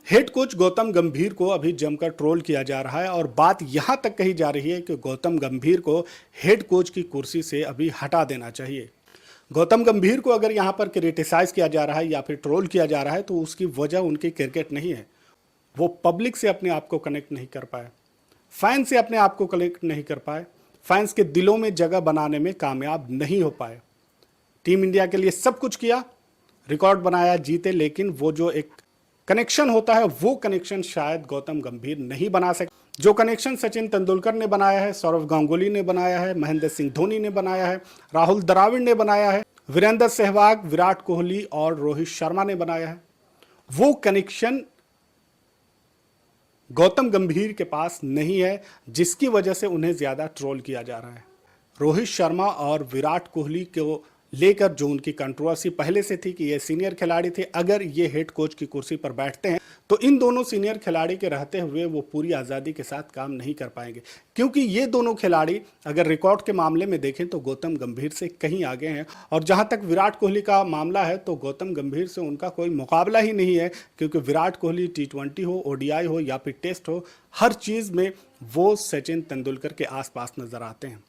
Head coach Gautam गंभीर को अभी जमकर ट्रोल किया जा रहा है और बात यहां तक कही जा रही है कि गौतम गंभीर को हेड कोच की कुर्सी से अभी हटा देना चाहिए। गौतम गंभीर को अगर यहां पर क्रिटिसाइज किया जा रहा है या फिर ट्रोल किया जा रहा है तो उसकी वजह उनकी क्रिकेट नहीं है। वो पब्लिक से अपने आप को कनेक्ट नहीं कर पाए, फैन से अपने आप को कनेक्ट नहीं कर पाए, फैंस के दिलों में जगह बनाने में कामयाब नहीं हो पाए। टीम इंडिया के लिए सब कुछ किया, रिकॉर्ड बनाया, जीते, लेकिन वो जो एक कनेक्शन होता है वो कनेक्शन शायद गौतम गंभीर नहीं बना सके। जो कनेक्शन सचिन तेंदुलकर ने बनाया है, सौरव गांगुली ने बनाया है, महेंद्र सिंह धोनी ने बनाया है, राहुल द्रविड़ ने बनाया है, वीरेंद्र सहवाग, विराट कोहली और रोहित शर्मा ने बनाया है, वो कनेक्शन गौतम गंभीर के पास नहीं है, जिसकी वजह से उन्हें ज्यादा ट्रोल किया जा रहा है। रोहित शर्मा और विराट कोहली को लेकर जो उनकी कंट्रोवर्सी पहले से थी कि ये सीनियर खिलाड़ी थे, अगर ये हेड कोच की कुर्सी पर बैठते हैं तो इन दोनों सीनियर खिलाड़ी के रहते हुए वो पूरी आज़ादी के साथ काम नहीं कर पाएंगे, क्योंकि ये दोनों खिलाड़ी अगर रिकॉर्ड के मामले में देखें तो गौतम गंभीर से कहीं आगे हैं। और जहां तक विराट कोहली का मामला है तो गौतम गंभीर से उनका कोई मुकाबला ही नहीं है, क्योंकि विराट कोहली T20 हो, ODI हो या फिर टेस्ट हो, हर चीज़ में वो सचिन तेंदुलकर के आसपास नजर आते हैं।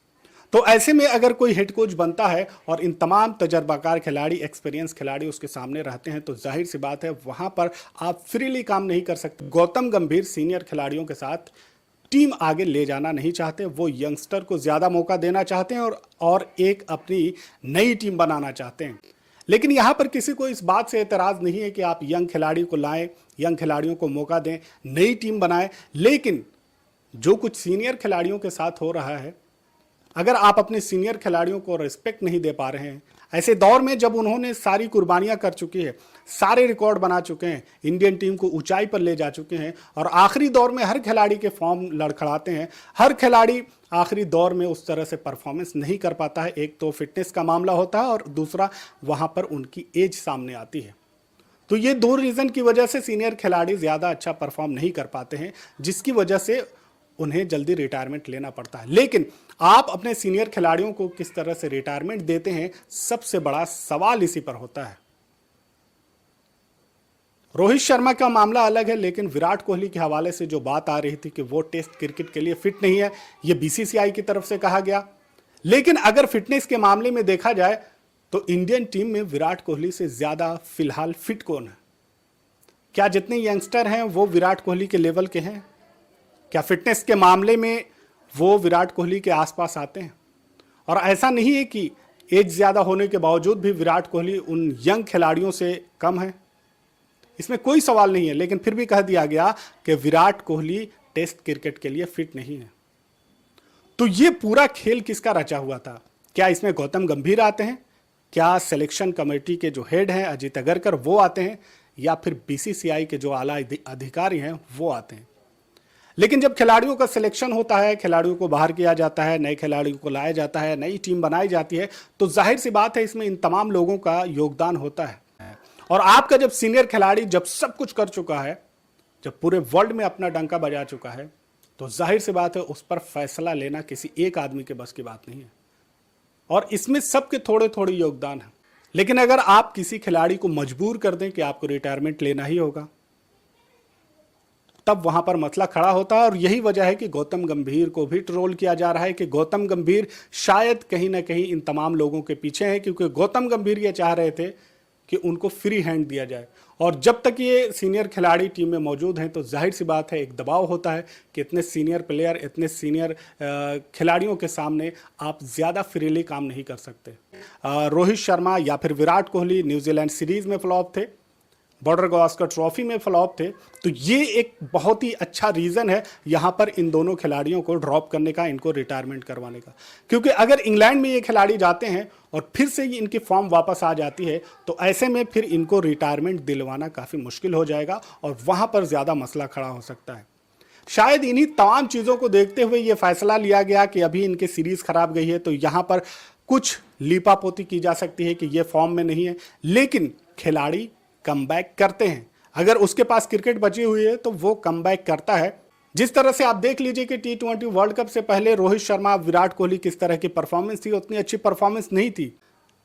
तो ऐसे में अगर कोई हेड कोच बनता है और इन तमाम तजर्बाकार खिलाड़ी, एक्सपीरियंस खिलाड़ी उसके सामने रहते हैं तो जाहिर सी बात है वहां पर आप फ्रीली काम नहीं कर सकते। गौतम गंभीर सीनियर खिलाड़ियों के साथ टीम आगे ले जाना नहीं चाहते, वो यंगस्टर को ज्यादा मौका देना चाहते हैं और एक अपनी नई टीम बनाना चाहते हैं। लेकिन यहां पर किसी को इस बात से एतराज नहीं है कि आप यंग खिलाड़ी को लाएं, यंग खिलाड़ियों को मौका दें, नई टीम बनाएं। लेकिन जो कुछ सीनियर खिलाड़ियों के साथ हो रहा है, अगर आप अपने सीनियर खिलाड़ियों को रिस्पेक्ट नहीं दे पा रहे हैं, ऐसे दौर में जब उन्होंने सारी कुर्बानियां कर चुकी है, सारे रिकॉर्ड बना चुके हैं, इंडियन टीम को ऊंचाई पर ले जा चुके हैं और आखिरी दौर में हर खिलाड़ी के फॉर्म लड़खड़ाते हैं, हर खिलाड़ी आखिरी दौर में उस तरह से परफॉर्मेंस नहीं कर पाता है। एक तो फिटनेस का मामला होता है और दूसरा वहां पर उनकी एज सामने आती है। तो ये दो रीजन की वजह से सीनियर खिलाड़ी ज्यादा अच्छा परफॉर्म नहीं कर पाते हैं, जिसकी वजह से उन्हें जल्दी रिटायरमेंट लेना पड़ता है। लेकिन आप अपने सीनियर खिलाड़ियों को किस तरह से रिटायरमेंट देते हैं, सबसे बड़ा सवाल इसी पर होता है। रोहित शर्मा का मामला अलग है, लेकिन विराट कोहली के हवाले से जो बात आ रही थी कि वो टेस्ट क्रिकेट के लिए फिट नहीं है, ये BCCI की तरफ से कहा गया। लेकिन अगर फिटनेस के मामले में देखा जाए तो इंडियन टीम में विराट कोहली से ज्यादा फिलहाल फिट कौन है? क्या जितने यंगस्टर हैं वो विराट कोहली के लेवल के हैं? क्या फिटनेस के मामले में वो विराट कोहली के आसपास आते हैं? और ऐसा नहीं है कि एज ज़्यादा होने के बावजूद भी विराट कोहली उन यंग खिलाड़ियों से कम है, इसमें कोई सवाल नहीं है। लेकिन फिर भी कह दिया गया कि विराट कोहली टेस्ट क्रिकेट के लिए फिट नहीं है। तो ये पूरा खेल किसका रचा हुआ था? क्या इसमें गौतम गंभीर आते हैं? क्या सिलेक्शन कमेटी के जो हेड हैं अजीत अगरकर वो आते हैं? या फिर BCCI के जो आला अधिकारी हैं वो आते हैं? लेकिन जब खिलाड़ियों का सिलेक्शन होता है, खिलाड़ियों को बाहर किया जाता है, नए खिलाड़ियों को लाया जाता है, नई टीम बनाई जाती है, तो जाहिर सी बात है इसमें इन तमाम लोगों का योगदान होता है। और आपका जब सीनियर खिलाड़ी जब सब कुछ कर चुका है, जब पूरे वर्ल्ड में अपना डंका बजा चुका है, तो जाहिर सी बात है उस पर फैसला लेना किसी एक आदमी के बस की बात नहीं है। और इसमें सबके थोड़े थोड़े योगदान है। लेकिन अगर आप किसी खिलाड़ी को मजबूर कर दें कि आपको रिटायरमेंट लेना ही होगा, तब वहां पर मसला खड़ा होता है। और यही वजह है कि गौतम गंभीर को भी ट्रोल किया जा रहा है कि गौतम गंभीर शायद कहीं ना कहीं इन तमाम लोगों के पीछे हैं, क्योंकि गौतम गंभीर ये चाह रहे थे कि उनको फ्री हैंड दिया जाए। और जब तक ये सीनियर खिलाड़ी टीम में मौजूद हैं तो जाहिर सी बात है एक दबाव होता है कि इतने सीनियर प्लेयर, इतने सीनियर खिलाड़ियों के सामने आप ज़्यादा फ्रीली काम नहीं कर सकते। रोहित शर्मा या फिर विराट कोहली न्यूजीलैंड सीरीज में फ्लॉप थे, बॉर्डर गावस्कर ट्रॉफी में फ्लॉप थे, तो ये एक बहुत ही अच्छा रीज़न है यहाँ पर इन दोनों खिलाड़ियों को ड्रॉप करने का, इनको रिटायरमेंट करवाने का। क्योंकि अगर इंग्लैंड में ये खिलाड़ी जाते हैं और फिर से इनकी फॉर्म वापस आ जाती है तो ऐसे में फिर इनको रिटायरमेंट दिलवाना काफ़ी मुश्किल हो जाएगा और वहाँ पर ज़्यादा मसला खड़ा हो सकता है। शायद इन्हीं तमाम चीज़ों को देखते हुए ये फैसला लिया गया कि अभी इनकी सीरीज़ खराब गई है तो यहाँ पर कुछ लीपापोती की जा सकती है कि ये फॉर्म में नहीं है, लेकिन खिलाड़ी कमबैक करते हैं। अगर उसके पास क्रिकेट बची हुई है तो वो कमबैक करता है। जिस तरह से आप देख लीजिए कि T20 वर्ल्ड कप से पहले रोहित शर्मा, विराट कोहली किस तरह की परफॉर्मेंस थी, उतनी अच्छी परफॉर्मेंस नहीं थी।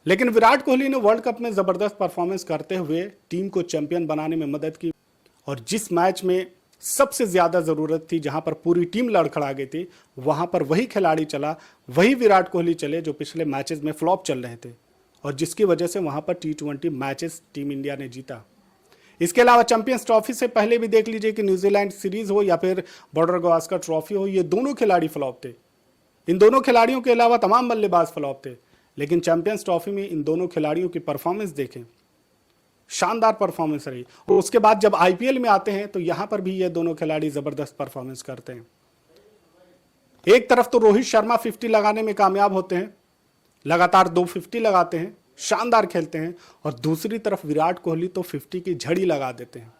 लेकिन विराट कोहली ने वर्ल्ड कप में जबरदस्त परफॉर्मेंस करते हुए टीम को चैंपियन बनाने में मदद की और जिस मैच में सबसे ज़्यादा ज़रूरत थी, जहां पर पूरी टीम लड़खड़ा गई थी, वहां पर वही खिलाड़ी चला, वही विराट कोहली चले जो पिछले मैचेस में फ्लॉप चल रहे थे और जिसकी वजह से वहां पर T20 मैचेस टीम इंडिया ने जीता। इसके अलावा चैंपियंस ट्रॉफी से पहले भी देख लीजिए कि न्यूजीलैंड सीरीज हो या फिर बॉर्डर गावस्कर ट्रॉफी हो, ये दोनों खिलाड़ी फ्लॉप थे। इन दोनों खिलाड़ियों के अलावा तमाम बल्लेबाज फ्लॉप थे, लेकिन चैंपियंस ट्रॉफी में इन दोनों खिलाड़ियों की परफॉर्मेंस देखें, शानदार परफॉर्मेंस रही। और उसके बाद जब आईपीएल में आते हैं तो यहां पर भी ये दोनों खिलाड़ी जबरदस्त परफॉर्मेंस करते हैं। एक तरफ तो रोहित शर्मा 50 लगाने में कामयाब होते हैं, लगातार 2 50 लगाते हैं, शानदार खेलते हैं, और दूसरी तरफ विराट कोहली तो 50 की झड़ी लगा देते हैं।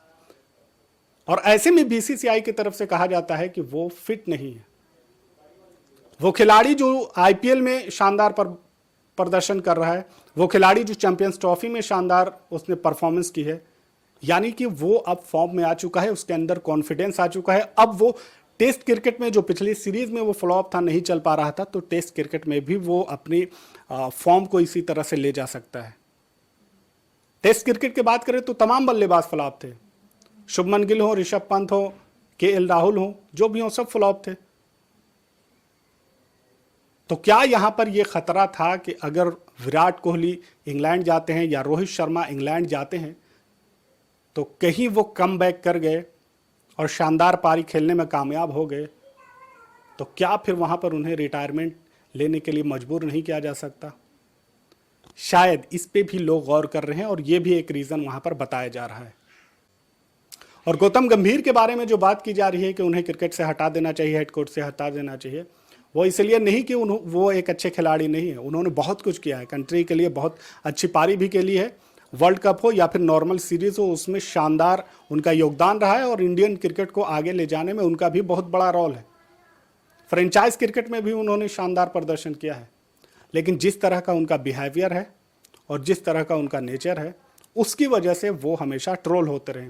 और ऐसे में बीसीसीआई की तरफ से कहा जाता है कि वो फिट नहीं है। वो खिलाड़ी जो आईपीएल में शानदार प्रदर्शन कर रहा है, वो खिलाड़ी जो चैंपियंस ट्रॉफी में शानदार उसने परफॉर्मेंस की है, यानी कि वो अब फॉर्म में आ चुका है, उसके अंदर कॉन्फिडेंस आ चुका है। अब वो टेस्ट क्रिकेट में जो पिछली सीरीज में वो फ्लॉप था, नहीं चल पा रहा था, तो टेस्ट क्रिकेट में भी वो अपनी फॉर्म को इसी तरह से ले जा सकता है। टेस्ट क्रिकेट की बात करें तो तमाम बल्लेबाज फ्लॉप थे, शुभमन गिल हो, ऋषभ पंत हो, केएल राहुल हो, जो भी हो सब फ्लॉप थे। तो क्या यहां पर यह खतरा था कि अगर विराट कोहली इंग्लैंड जाते हैं या रोहित शर्मा इंग्लैंड जाते हैं तो कहीं वो कम बैक कर गए और शानदार पारी खेलने में कामयाब हो गए, तो क्या फिर वहां पर उन्हें रिटायरमेंट लेने के लिए मजबूर नहीं किया जा सकता? शायद इस पे भी लोग गौर कर रहे हैं और ये भी एक रीज़न वहां पर बताया जा रहा है। और गौतम गंभीर के बारे में जो बात की जा रही है कि उन्हें क्रिकेट से हटा देना चाहिए, हेड कोच से हटा देना चाहिए, वो इसलिए नहीं कि वो एक अच्छे खिलाड़ी नहीं है। उन्होंने बहुत कुछ किया है, कंट्री के लिए बहुत अच्छी पारी भी खेली है। वर्ल्ड कप हो या फिर नॉर्मल सीरीज हो, उसमें शानदार उनका योगदान रहा है और इंडियन क्रिकेट को आगे ले जाने में उनका भी बहुत बड़ा रोल है। फ्रेंचाइज क्रिकेट में भी उन्होंने शानदार प्रदर्शन किया है, लेकिन जिस तरह का उनका बिहेवियर है और जिस तरह का उनका नेचर है, उसकी वजह से वो हमेशा ट्रोल होते रहे।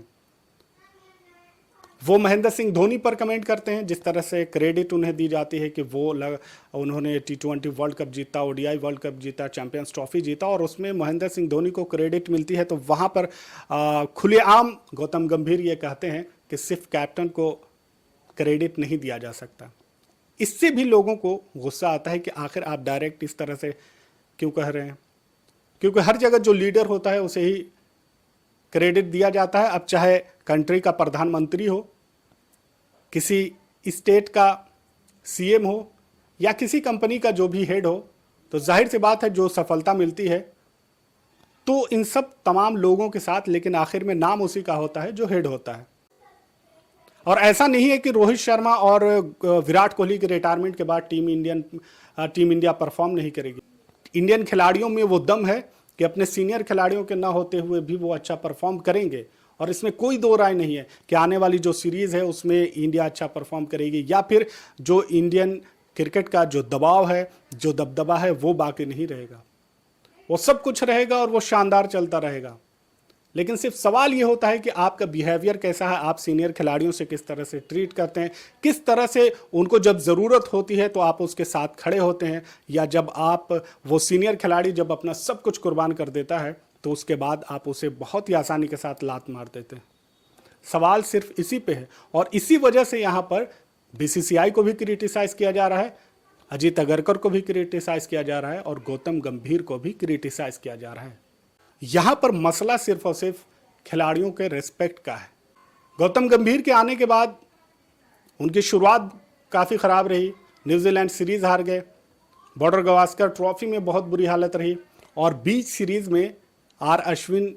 वो महेंद्र सिंह धोनी पर कमेंट करते हैं, जिस तरह से क्रेडिट उन्हें दी जाती है कि उन्होंने T20 वर्ल्ड कप जीता, ODI वर्ल्ड कप जीता, चैंपियंस ट्रॉफी जीता, और उसमें महेंद्र सिंह धोनी को क्रेडिट मिलती है, तो वहाँ पर खुलेआम गौतम गंभीर ये कहते हैं कि सिर्फ कैप्टन को क्रेडिट नहीं दिया जा सकता। इससे भी लोगों को गुस्सा आता है कि आखिर आप डायरेक्ट इस तरह से क्यों कह रहे हैं, क्योंकि हर जगह जो लीडर होता है उसे ही क्रेडिट दिया जाता है। अब चाहे कंट्री का प्रधानमंत्री हो, किसी स्टेट का सीएम हो या किसी कंपनी का जो भी हेड हो, तो जाहिर सी बात है जो सफलता मिलती है तो इन सब तमाम लोगों के साथ, लेकिन आखिर में नाम उसी का होता है जो हेड होता है। और ऐसा नहीं है कि रोहित शर्मा और विराट कोहली के रिटायरमेंट के बाद टीम इंडिया परफॉर्म नहीं करेगी। इंडियन खिलाड़ियों में वो दम है कि अपने सीनियर खिलाड़ियों के ना होते हुए भी वो अच्छा परफॉर्म करेंगे, और इसमें कोई दो राय नहीं है कि आने वाली जो सीरीज़ है उसमें इंडिया अच्छा परफॉर्म करेगी, या फिर जो इंडियन क्रिकेट का जो दबाव है, जो दबदबा है, वो बाकी नहीं रहेगा। वो सब कुछ रहेगा और वो शानदार चलता रहेगा। लेकिन सिर्फ सवाल ये होता है कि आपका बिहेवियर कैसा है, आप सीनियर खिलाड़ियों से किस तरह से ट्रीट करते हैं, किस तरह से उनको जब ज़रूरत होती है तो आप उसके साथ खड़े होते हैं, या जब आप वो सीनियर खिलाड़ी जब अपना सब कुछ कुर्बान कर देता है तो उसके बाद आप उसे बहुत ही आसानी के साथ लात मार देते हैं। सवाल सिर्फ इसी पे है, और इसी वजह से यहाँ पर बीसीसीआई को भी क्रिटिसाइज किया जा रहा है, अजीत अगरकर को भी क्रिटिसाइज किया जा रहा है, और गौतम गंभीर को भी क्रिटिसाइज किया जा रहा है। यहाँ पर मसला सिर्फ और सिर्फ खिलाड़ियों के रिस्पेक्ट का है। गौतम गंभीर के आने के बाद उनकी शुरुआत काफ़ी ख़राब रही, न्यूजीलैंड सीरीज़ हार गए, बॉर्डर गावस्कर ट्रॉफी में बहुत बुरी हालत रही, और बीच सीरीज़ में आर अश्विन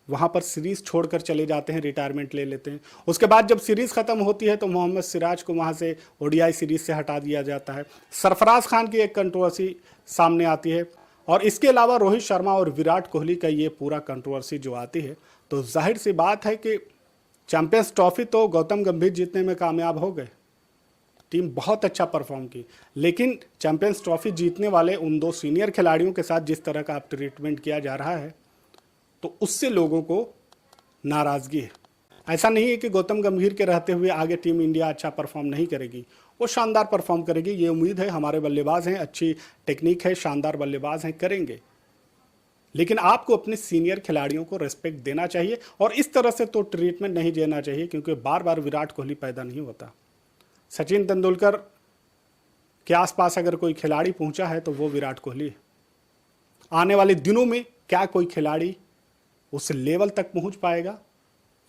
वहाँ पर सीरीज़ छोड़कर चले जाते हैं, रिटायरमेंट ले लेते हैं। उसके बाद जब सीरीज़ ख़त्म होती है तो मोहम्मद सिराज को वहाँ से ODI सीरीज़ से हटा दिया जाता है। सरफराज खान की एक कंट्रोवर्सी सामने आती है, और इसके अलावा रोहित शर्मा और विराट कोहली का ये पूरा कंट्रोवर्सी जो आती है, तो जाहिर सी बात है कि चैंपियंस ट्रॉफी तो गौतम गंभीर जीतने में कामयाब हो गए, टीम बहुत अच्छा परफॉर्म की, लेकिन चैंपियंस ट्रॉफी जीतने वाले उन दो सीनियर खिलाड़ियों के साथ जिस तरह का अब ट्रीटमेंट किया जा रहा है, तो उससे लोगों को नाराज़गी है। ऐसा नहीं है कि गौतम गंभीर के रहते हुए आगे टीम इंडिया अच्छा परफॉर्म नहीं करेगी, वो शानदार परफॉर्म करेगी, ये उम्मीद है। हमारे बल्लेबाज हैं, अच्छी टेक्निक है, शानदार बल्लेबाज हैं, करेंगे। लेकिन आपको अपने सीनियर खिलाड़ियों को रेस्पेक्ट देना चाहिए और इस तरह से तो ट्रीटमेंट नहीं देना चाहिए, क्योंकि बार बार विराट कोहली पैदा नहीं होता। सचिन तेंदुलकर के आसपास अगर कोई खिलाड़ी पहुंचा है तो वो विराट कोहली है। आने वाले दिनों में क्या कोई खिलाड़ी उस लेवल तक पहुंच पाएगा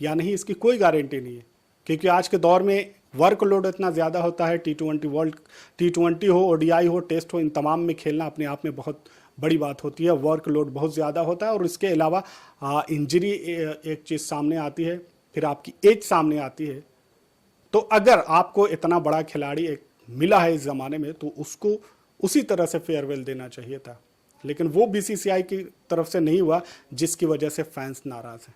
या नहीं, इसकी कोई गारंटी नहीं है, क्योंकि आज के दौर में वर्कलोड इतना ज़्यादा होता है। T20 हो, ODI हो, टेस्ट हो, इन तमाम में खेलना अपने आप में बहुत बड़ी बात होती है। वर्कलोड बहुत ज़्यादा होता है और इसके अलावा इंजरी एक चीज़ सामने आती है, फिर आपकी एज सामने आती है। तो अगर आपको इतना बड़ा खिलाड़ी एक मिला है इस ज़माने में तो उसको उसी तरह से फेयरवेल देना चाहिए था, लेकिन वो BCCI की तरफ से नहीं हुआ, जिसकी वजह से फैंस नाराज़ हैं।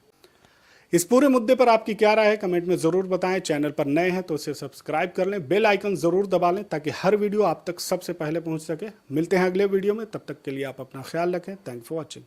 इस पूरे मुद्दे पर आपकी क्या राय है कमेंट में ज़रूर बताएं। चैनल पर नए हैं तो इसे सब्सक्राइब कर लें, बेल आइकन ज़रूर दबा लें ताकि हर वीडियो आप तक सबसे पहले पहुंच सके। मिलते हैं अगले वीडियो में, तब तक के लिए आप अपना ख्याल रखें। Thanks for watching.